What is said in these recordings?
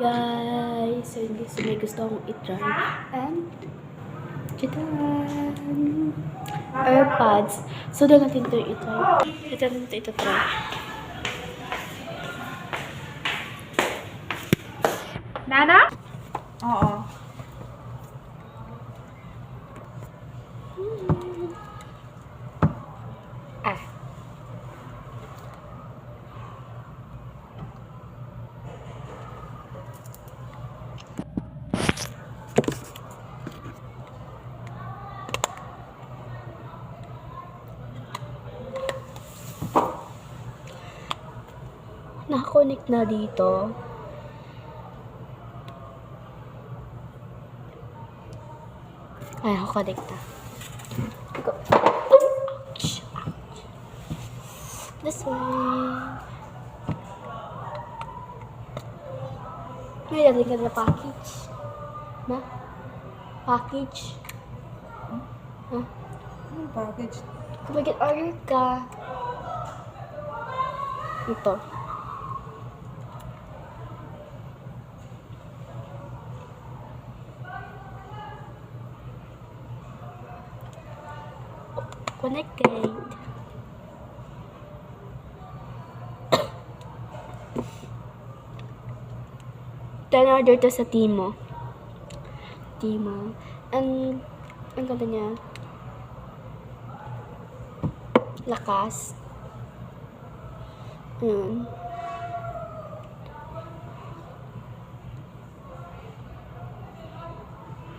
Guys, so yun guys, may gusto akong i-try. And, tadaan! AirPods. So, doon natin ito i-try. Ito natin ito try. Nana? Oo. Ah. Nakakonect na dito. Ay, nakakonect na. Go. Ouch. Ouch. This way. May lalagyan na package. Ma? Package. Ha? Anong package? Kung mag-order ka. Ito. Connected. Then order to sa Timo. Timo. Ang ganda niya. Lakas. Yun.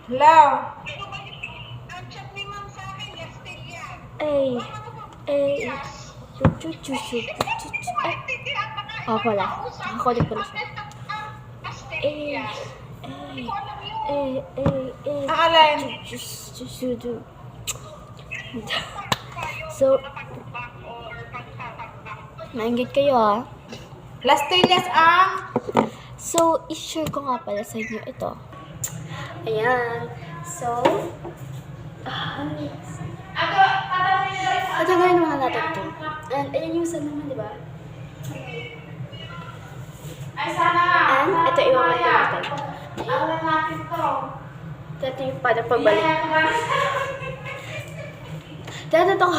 Hello? Ay. Ay. Oh, pala. Nakakulit pala siya. Eh. Alin? So, maingit kayo ah. Las Trillas ang... So, i-share ko nga pala sa inyo ito. Ayan. So, ito nga yung mga natin ito. And, ayan yung sana naman, di ba? Ay, sana! And, ito iwamat na natin. Alam natin to. Ito yung para pagbalik. Dahil ito ko.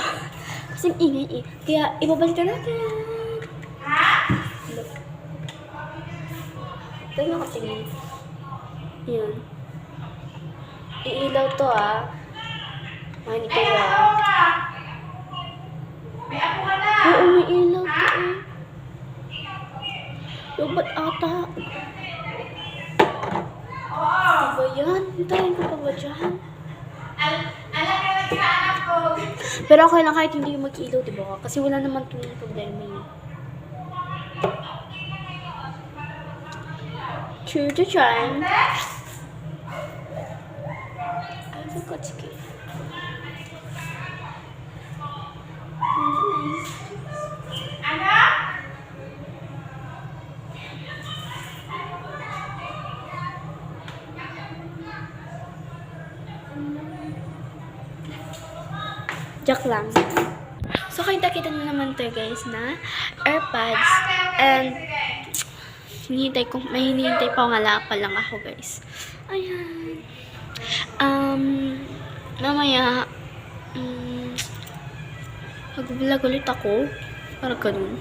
Kasing ingay eh. Kaya, ibabalik na natin. Ha? Ito yung nakatingin. Yan. Iilaw to ah. Mahinig kayo ah. May ako ka na! Oo, may ilaw to eh. Lubat ata. Oo! Ano ba yan? Hintayin ko pa ba dyan? Alam ka na kinaanap ko. Pero okay lang kahit hindi yung mag-ilaw, diba? Kasi wala naman itong problema yun. True to time. I forgot to get. Ano? Joke lang. So, kita-kita na naman to guys na AirPods. And, may hinihintay pa nga lang ako guys. Ayan. Mamaya, mag-vlog ulit ako. Parang ganun.